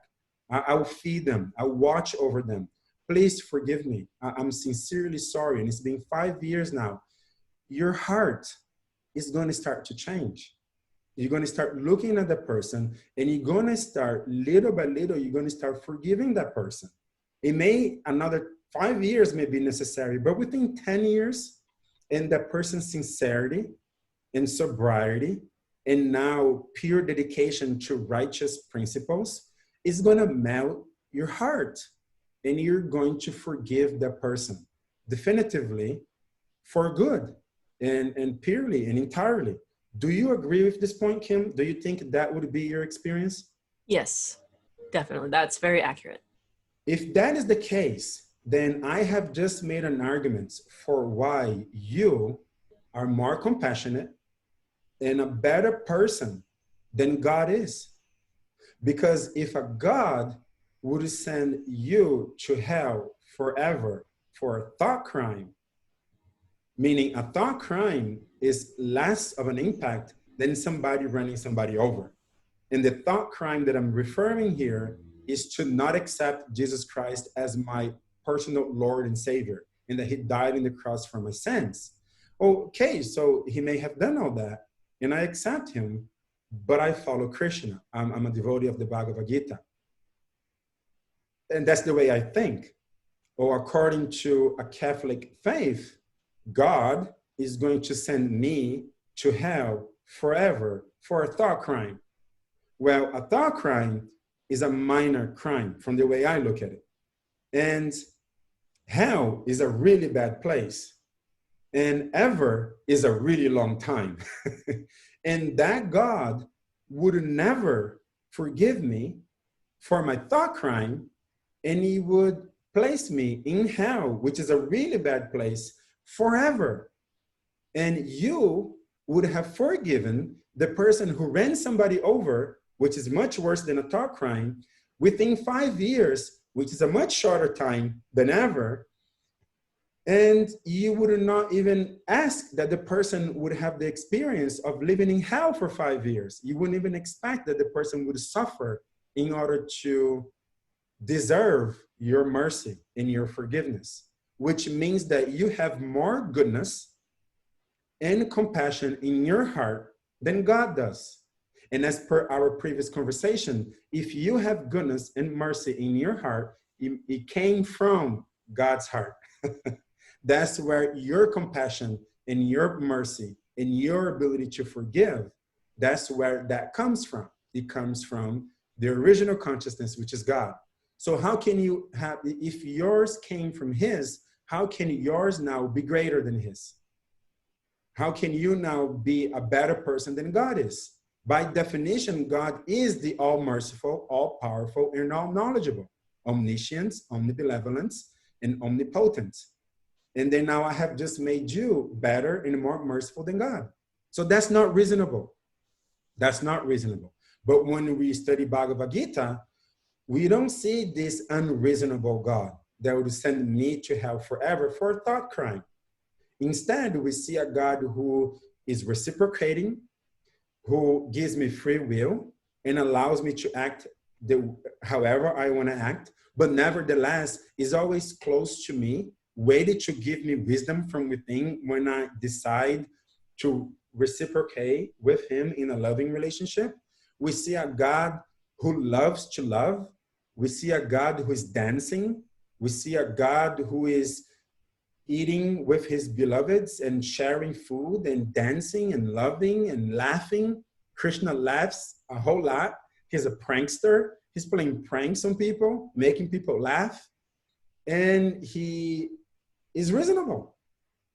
I will feed them. I will watch over them. Please forgive me. I'm sincerely sorry. And it's been 5 years now. Your heart is going to start to change. You're going to start looking at the person and you're going to start little by little, you're going to start forgiving that person. It may, another 5 years may be necessary, but within 10 years, and that person's sincerity and sobriety, and now pure dedication to righteous principles is going to melt your heart. and you're going to forgive that person definitively for good and purely and entirely. Do you agree with this point, Kim? Do you think that would be your experience? Yes, definitely. That's very accurate. If that is the case, then I have just made an argument for why you are more compassionate and a better person than God is. Because if a God would send you to hell forever for a thought crime, meaning a thought crime is less of an impact than somebody running somebody over. And the thought crime that I'm referring here is to not accept Jesus Christ as my personal Lord and Savior, and that he died on the cross for my sins. Okay, so he may have done all that, and I accept him, but I follow Krishna. I'm a devotee of the Bhagavad Gita. And that's the way I think. Or according to a Catholic faith, God is going to send me to hell forever for a thought crime. Well, a thought crime is a minor crime from the way I look at it. And hell is a really bad place. And ever is a really long time. And that God would never forgive me for my thought crime, and he would place me in hell, which is a really bad place, forever. And you would have forgiven the person who ran somebody over, which is much worse than a thought crime, within 5 years, which is a much shorter time than ever. And you would not even ask that the person would have the experience of living in hell for 5 years. You wouldn't even expect that the person would suffer in order to deserve your mercy and your forgiveness, which means that you have more goodness and compassion in your heart than God does. And as per our previous conversation, if you have goodness and mercy in your heart, it came from God's heart. That's where your compassion and your mercy and your ability to forgive, that's where that comes from. It comes from the original consciousness, which is God. So how can you have, if yours came from his, how can yours now be greater than his? How can you now be a better person than God is? By definition, God is the all-merciful, all-powerful, and all-knowledgeable, omniscient, omnibenevolent, and omnipotent. And then now I have just made you better and more merciful than God. So that's not reasonable. That's not reasonable. But when we study Bhagavad Gita, we don't see this unreasonable God that would send me to hell forever for a thought crime. Instead, we see a God who is reciprocating, who gives me free will and allows me to act however I want to act, but nevertheless is always close to me, waiting to give me wisdom from within when I decide to reciprocate with him in a loving relationship. We see a God who loves to love. We see a God who is dancing. We see a God who is eating with his beloveds and sharing food and dancing and loving and laughing. Krishna laughs a whole lot. He's a prankster. He's playing pranks on people, making people laugh. And he is reasonable.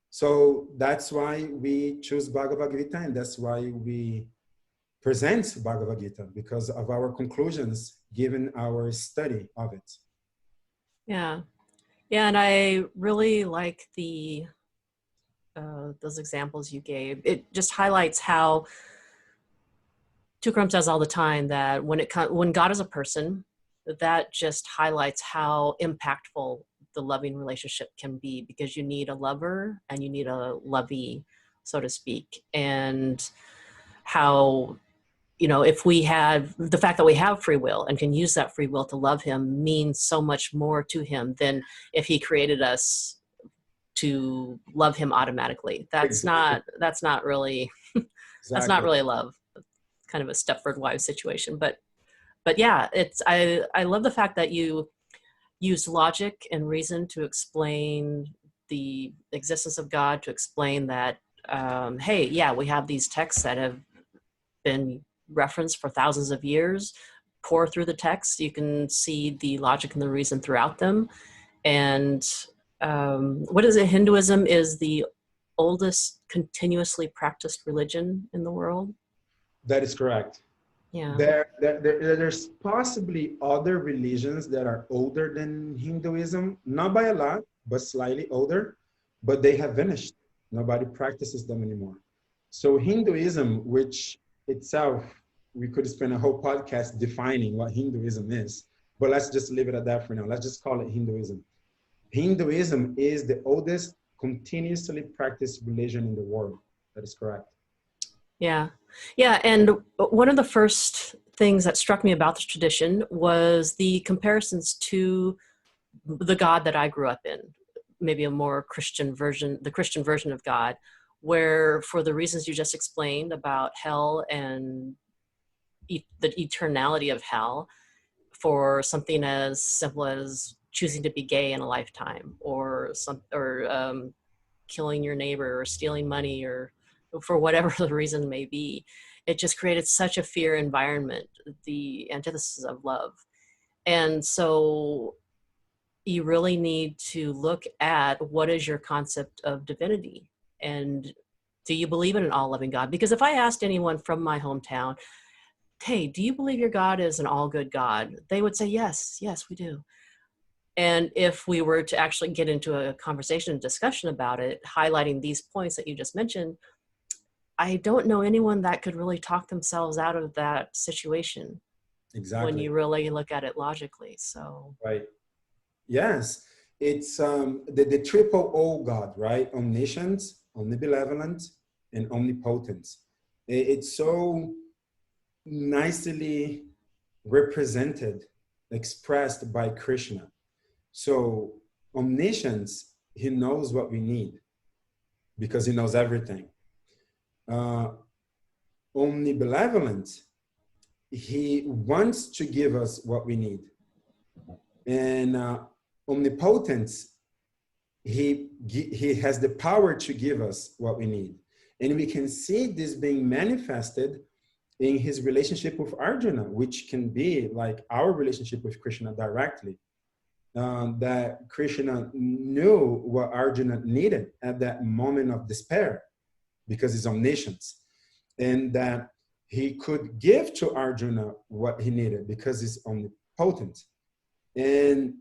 So that's why we choose Bhagavad Gita, and that's why we present Bhagavad Gita, because of our conclusions given our study of it. Yeah. Yeah, and I really like those examples you gave. It just highlights how Tukram says all the time that when God is a person, that just highlights how impactful the loving relationship can be, because you need a lover and you need a lovey, so to speak. And how, if we have the fact that we have free will and can use that free will to love him means so much more to him than if he created us to love him automatically. That's not really, that's not really love. It's kind of a Stepford Wives situation, but yeah, I love the fact that you use logic and reason to explain the existence of God, to explain that, hey, yeah, we have these texts that have been referenced for thousands of years, pour through the text, you can see the logic and the reason throughout them. And what is it? Hinduism is the oldest continuously practiced religion in the world. That is correct. Yeah. There's possibly other religions that are older than Hinduism, not by a lot, but slightly older, but they have vanished. Nobody practices them anymore. So Hinduism, which itself, we could spend a whole podcast defining what Hinduism is, but let's just leave it at that for now. Let's just call it Hinduism. Hinduism is the oldest continuously practiced religion in the world. That is correct. Yeah. Yeah. And one of the first things that struck me about this tradition was the comparisons to the God that I grew up in, maybe a more Christian version, the Christian version of God, where for the reasons you just explained about hell and the eternality of hell, for something as simple as choosing to be gay in a lifetime, or killing your neighbor, or stealing money, or for whatever the reason may be, it just created such a fear environment, the antithesis of love. And so you really need to look at what is your concept of divinity, and do you believe in an all-loving God? Because if I asked anyone from my hometown, hey, do you believe your God is an all-good God? They would say, yes, we do. And if we were to actually get into a conversation and discussion about it, highlighting these points that you just mentioned, I don't know anyone that could really talk themselves out of that situation. Exactly. When you really look at it logically. So right. Yes, it's the triple O God, right? Omniscient, omnibenevolent, and omnipotent. It's so nicely represented, expressed by Krishna. So omniscience, he knows what we need because he knows everything. Omnibenevolent, he wants to give us what we need. And omnipotence, he has the power to give us what we need. And we can see this being manifested in his relationship with Arjuna, which can be like our relationship with Krishna directly. That Krishna knew what Arjuna needed at that moment of despair because he's omniscient, and that he could give to Arjuna what he needed because he's omnipotent. And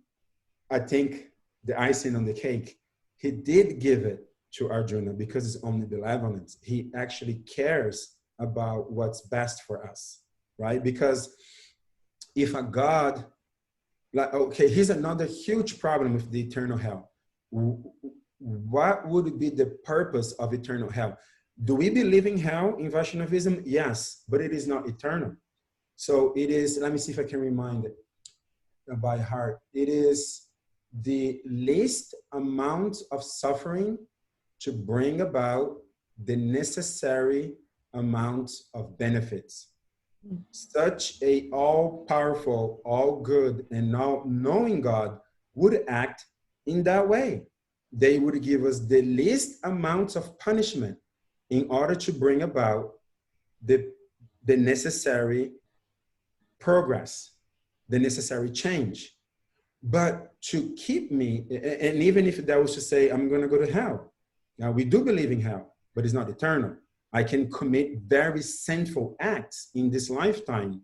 I think the icing on the cake, he did give it to Arjuna because he's omnibenevolent. He actually cares about what's best for us, right? Because if a God, like, okay, here's another huge problem with the eternal hell. What would be the purpose of eternal hell? Do we believe in hell in Vaishnavism? Yes, but it is not eternal. So it is, let me see if I can remind it by heart. It is the least amount of suffering to bring about the necessary amount of benefits. Such a all-powerful, all-good, and all-knowing God would act in that way. They would give us the least amount of punishment in order to bring about the necessary progress, the necessary change. But to keep me, and even if that was to say, I'm going to go to hell. Now, we do believe in hell, but it's not eternal. I can commit very sinful acts in this lifetime,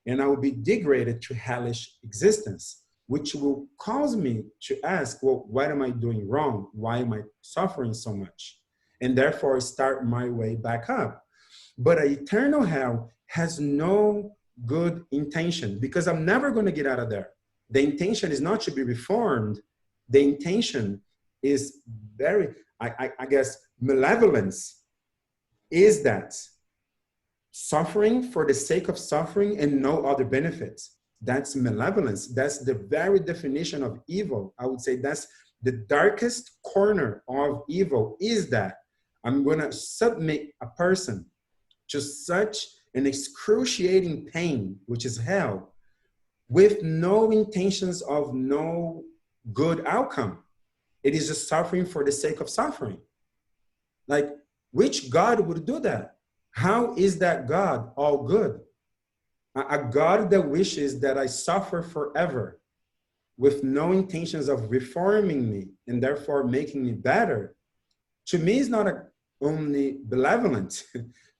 and I will be degraded to hellish existence, which will cause me to ask, well, what am I doing wrong? Why am I suffering so much? And therefore start my way back up. But an eternal hell has no good intention because I'm never going to get out of there. The intention is not to be reformed. The intention is very, I guess, malevolence is that suffering for the sake of suffering and no other benefits. That's malevolence. That's the very definition of evil. I would say that's the darkest corner of evil, is that I'm going to submit a person to such an excruciating pain, which is hell, with no intentions of no good outcome. It is just suffering for the sake of suffering. Like, which God would do that? How is that God all good? A God that wishes that I suffer forever with no intentions of reforming me and therefore making me better, to me is not only benevolent.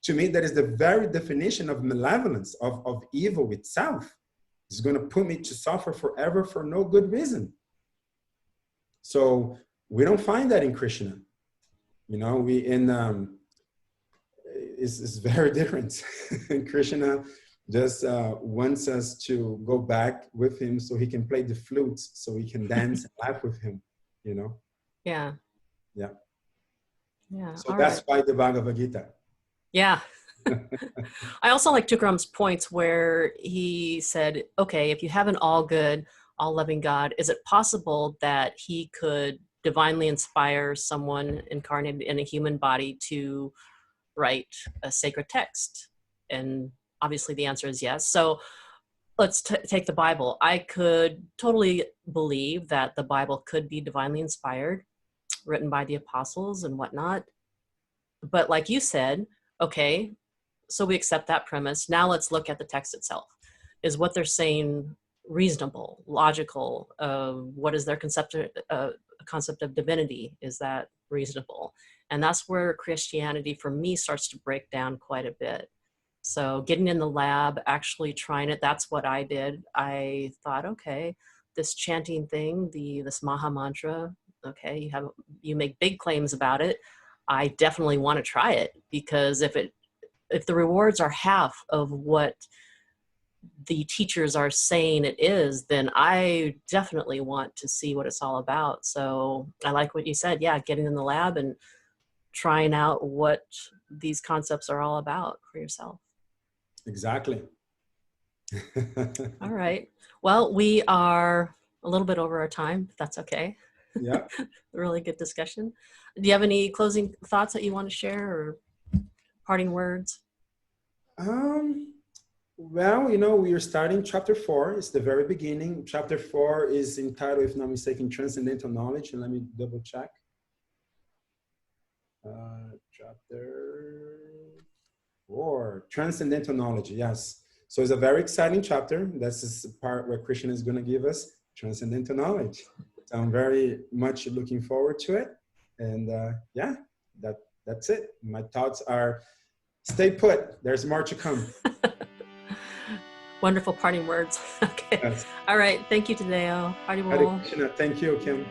To me, that is the very definition of malevolence, of evil itself. It's going to put me to suffer forever for no good reason. So we don't find that in Krishna. You know, it's very different. Krishna just wants us to go back with him so he can play the flute, so we can dance and laugh with him, you know? Yeah. Yeah. Yeah. So All that's right. why the Bhagavad Gita. Yeah. I also like Tukram's points where he said, okay, if you have an all good, all loving God, is it possible that he could divinely inspire someone incarnated in a human body to write a sacred text? And obviously the answer is yes. So let's take the Bible. I could totally believe that the Bible could be divinely inspired, written by the apostles and whatnot. But like you said, okay, so we accept that premise. Now let's look at the text itself. Is what they're saying reasonable, logical? What is their concept of divinity? Is that reasonable? And that's where Christianity, for me, starts to break down quite a bit. So getting in the lab, actually trying it, that's what I did. I thought, okay, this chanting thing, this Maha Mantra, okay, you make big claims about it. I definitely want to try it, because if the rewards are half of what the teachers are saying it is, then I definitely want to see what it's all about. So I like what you said. Yeah, getting in the lab and trying out what these concepts are all about for yourself. Exactly. All right. Well, we are a little bit over our time, if that's okay. Yeah. Really good discussion. Do you have any closing thoughts that you want to share, or parting words? Well, you know, we are starting chapter 4. It's the very beginning. Chapter 4 is entitled, if not mistaken, Transcendental Knowledge. And let me double check. Chapter 4, Transcendental Knowledge. Yes. So it's a very exciting chapter. This is the part where Krishna is going to give us transcendental knowledge. So I'm very much looking forward to it. And yeah, that's it. My thoughts are, stay put. There's more to come. Wonderful parting words. Okay. Yes. All right. Thank you, Tadeo. Party Hare Bowl. Krishna. Thank you, Kim.